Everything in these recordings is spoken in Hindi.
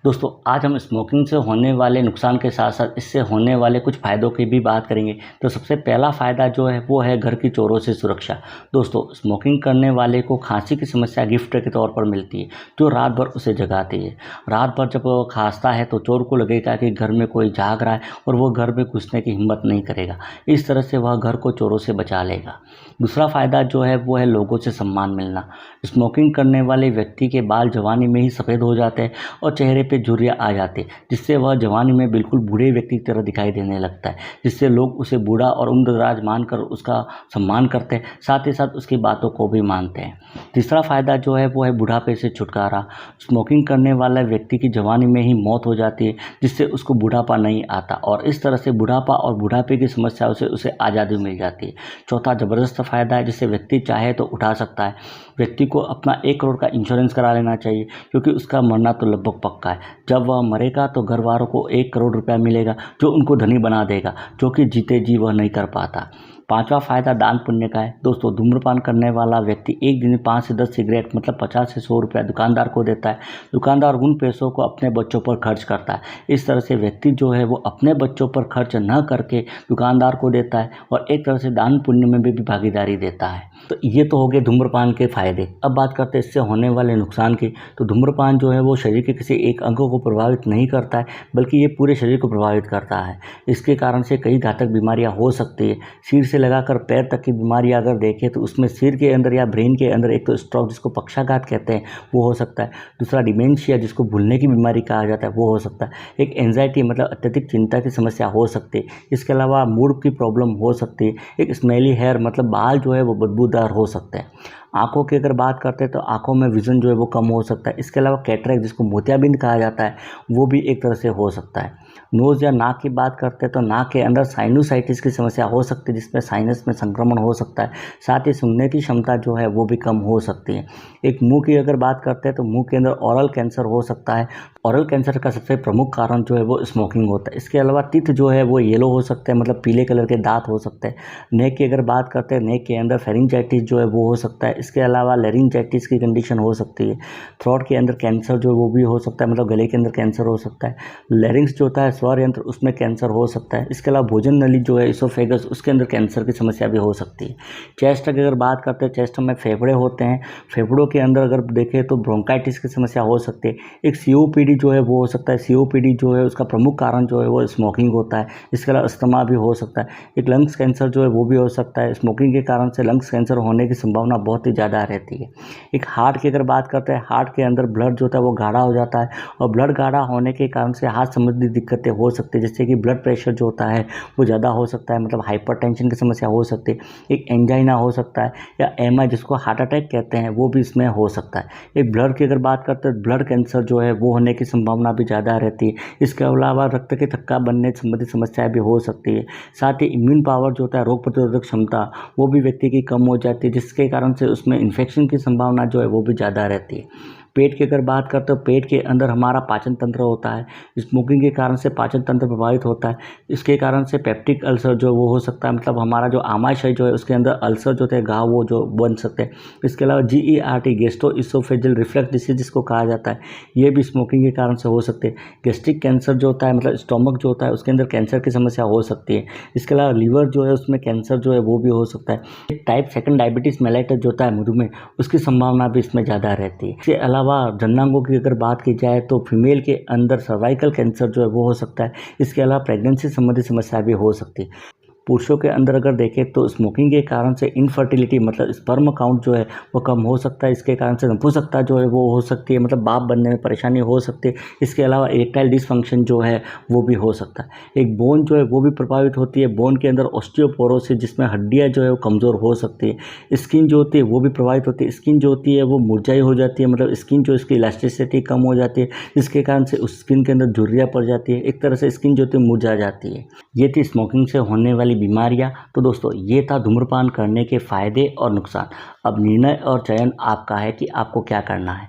दोस्तों आज हम स्मोकिंग से होने वाले नुकसान के साथ साथ इससे होने वाले कुछ फ़ायदों की भी बात करेंगे। तो सबसे पहला फ़ायदा जो है वो है घर की चोरों से सुरक्षा। दोस्तों स्मोकिंग करने वाले को खांसी की समस्या गिफ्ट के तौर पर मिलती है जो रात भर उसे जगाती है। रात भर जब वो खांसता है तो चोर को लगेगा कि घर में कोई जाग रहा है और वो घर में घुसने की हिम्मत नहीं करेगा। इस तरह से वह घर को चोरों से बचा लेगा। दूसरा फ़ायदा जो है वो है लोगों से सम्मान मिलना। स्मोकिंग करने वाले व्यक्ति के बाल जवानी में ही सफ़ेद हो जाते हैं और चेहरे पे झुर्रियाँ आ जाती है, जिससे वह जवानी में बिल्कुल बूढ़े व्यक्ति की तरह दिखाई देने लगता है, जिससे लोग उसे बूढ़ा और उम्रदराज मानकर उसका सम्मान करते हैं, साथ ही साथ उसकी बातों को भी मानते हैं। तीसरा फ़ायदा जो है वो है बुढ़ापे से छुटकारा। स्मोकिंग करने वाला व्यक्ति की जवानी में ही मौत हो जाती है, जिससे उसको बुढ़ापा नहीं आता और इस तरह से बुढ़ापा और बुढ़ापे की समस्याओं से उसे आज़ादी मिल जाती है। चौथा ज़बरदस्त फ़ायदा है जिससे व्यक्ति चाहे तो उठा सकता है। व्यक्ति को अपना 1 करोड़ का इंश्योरेंस करा लेना चाहिए, क्योंकि उसका मरना तो लगभग पक्का है। जब वह मरेगा तो घर वालों को 1 करोड़ रुपया मिलेगा जो उनको धनी बना देगा, जो कि जीते जी वह नहीं कर पाता। पांचवा फ़ायदा दान पुण्य का है। दोस्तों धूम्रपान करने वाला व्यक्ति एक दिन में 5 से 10 सिगरेट मतलब 50 से 100 रुपया दुकानदार को देता है। दुकानदार उन पैसों को अपने बच्चों पर खर्च करता है। इस तरह से व्यक्ति जो है वो अपने बच्चों पर खर्च न करके दुकानदार को देता है और एक तरह से दान पुण्य में भी भागीदारी देता है। तो ये तो हो गए धूम्रपान के फ़ायदे। अब बात करते हैं इससे होने वाले नुकसान की। तो धूम्रपान जो है वो शरीर के किसी एक अंग को प्रभावित नहीं करता है, बल्कि ये पूरे शरीर को प्रभावित करता है। इसके कारण से कई घातक बीमारियां हो सकती है। सिर से लगाकर पैर तक की बीमारी अगर देखें तो उसमें सिर के अंदर या ब्रेन के अंदर एक तो स्ट्रोक जिसको पक्षाघात कहते हैं वो हो सकता है। दूसरा डिमेंशिया जिसको भूलने की बीमारी कहा जाता है वो हो सकता है। एक एंजाइटी मतलब अत्यधिक चिंता की समस्या हो सकती है। इसके अलावा मूड की प्रॉब्लम हो सकती है। एक स्मेली हेयर मतलब बाल जो है वो बदबूदार हो सकते हैं। आँखों की अगर बात करते हैं तो आँखों में विज़न जो है वो कम हो सकता है। इसके अलावा कैटरेक्ट जिसको मोतियाबिंद कहा जाता है वो भी एक तरह से हो सकता है। नोज़ या नाक की बात करते हैं तो नाक के अंदर साइनोसाइटिस की समस्या हो सकती है, जिसमें साइनस में संक्रमण हो सकता है। साथ ही सुनने की क्षमता जो है वो भी कम हो सकती है। एक मुंह की अगर बात करते हैं तो मुंह के अंदर ओरल कैंसर हो सकता है। ओरल कैंसर का सबसे प्रमुख कारण जो है वो स्मोकिंग होता है। इसके अलावा टीथ जो है वो येलो हो सकते हैं, मतलब पीले कलर के दांत हो सकते हैं। नेक की अगर बात करते हैं नेक के अंदर फेरिंजाइटिस जो है वो हो सकता है। इसके अलावा लेरिंजाइटिस की कंडीशन हो सकती है। थ्रोट के अंदर कैंसर जो है वो भी हो सकता है, मतलब गले के अंदर कैंसर हो सकता है। लेरिंग्स जो होता है स्वर यंत्र उसमें कैंसर हो सकता है। इसके अलावा भोजन नली जो है इसोफेगस उसके अंदर कैंसर की समस्या भी हो सकती है। चेस्ट की अगर बात करते हैं चेस्ट में फेफड़े होते हैं। फेफड़ों के अंदर अगर देखें तो ब्रोंकाइटिस की समस्या हो सकती है। एक सीओपीडी जो है वो हो सकता है। सीओपीडी जो है उसका प्रमुख कारण जो है वो स्मोकिंग होता है। इसके अलावा अस्थमा भी हो सकता है। एक लंग्स कैंसर जो है वो भी हो सकता है। स्मोकिंग के कारण से लंग्स कैंसर होने की संभावना बहुत ही ज़्यादा रहती है। एक हार्ट की अगर बात करते हैं हार्ट के अंदर ब्लड जो होता है वो गाढ़ा हो जाता है और ब्लड गाढ़ा होने के कारण से हार्ट संबंधी दिक्कतें हो सकती है, जैसे कि ब्लड प्रेशर जो होता है वो ज़्यादा हो सकता है, मतलब हाइपरटेंशन की समस्या हो सकती है। एक एंजाइना हो सकता है या एमआई जिसको हार्ट अटैक कहते हैं वो भी इसमें हो सकता है। एक ब्लड की अगर बात करते हैं ब्लड कैंसर जो है वो होने की संभावना भी ज़्यादा रहती है। इसके अलावा रक्त के थक्का बनने संबंधी समस्याएं भी हो सकती है। साथ ही इम्यून पावर जो होता है रोग प्रतिरोधक क्षमता वो भी व्यक्ति की कम हो जाती है, जिसके कारण से उसमें इन्फेक्शन की संभावना जो है वो भी ज़्यादा रहती है। पेट की अगर बात करते हो पेट के अंदर हमारा पाचन तंत्र होता है। स्मोकिंग के कारण से पाचन तंत्र प्रभावित होता है। इसके कारण से पेप्टिक अल्सर जो वो हो सकता है, मतलब हमारा जो आमाशय जो है उसके अंदर अल्सर जो होते हैं घाव वो जो बन सकते हैं। इसके अलावा GERD gastro oesophageal reflux disease जिसको कहा जाता है ये भी स्मोकिंग के कारण से हो सकते हैं। गैस्ट्रिक कैंसर जो होता है मतलब स्टोमक जो होता है उसके अंदर कैंसर की समस्या हो सकती है। इसके अलावा लीवर जो है उसमें कैंसर जो है वो भी हो सकता है। टाइप 2 डायबिटीज़ मेलाइटस जो होता है मधुमेह उसकी संभावना भी इसमें ज़्यादा रहती है। इसके अलावा जननांगों की अगर बात की जाए तो फीमेल के अंदर सर्वाइकल कैंसर जो है वो हो सकता है। इसके अलावा प्रेगनेंसी संबंधी समस्या भी हो सकती है। पुरुषों के अंदर अगर देखें तो स्मोकिंग के कारण से इनफर्टिलिटी मतलब स्पर्म काउंट जो है वो कम हो सकता है। इसके कारण से नपुंसकता जो है वो हो सकती है, मतलब बाप बनने में परेशानी हो सकती है। इसके अलावा इरेक्टाइल डिसफंक्शन जो है वो भी हो सकता है। एक बोन जो है वो भी प्रभावित होती है। बोन के अंदर ऑस्टियोपोरोसिस जिसमें हड्डियाँ जो है वो कमज़ोर हो सकती है। स्किन जो होती है वो भी प्रभावित होती है। स्किन जो होती है वो मुरझाई हो जाती है, मतलब स्किन जो इसकी इलास्टिसिटी कम हो जाती है, जिसके कारण से उस स्किन के अंदर झुर्रियाँ पड़ जाती है। एक तरह से स्किन जो होती है मुरझा जाती है। ये थी स्मोकिंग से होने वाली बीमारियां। तो दोस्तों ये था धूम्रपान करने के फ़ायदे और नुकसान। अब निर्णय और चयन आपका है कि आपको क्या करना है।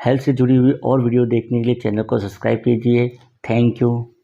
हेल्थ से जुड़ी हुई और वीडियो देखने के लिए चैनल को सब्सक्राइब कीजिए। Thank you.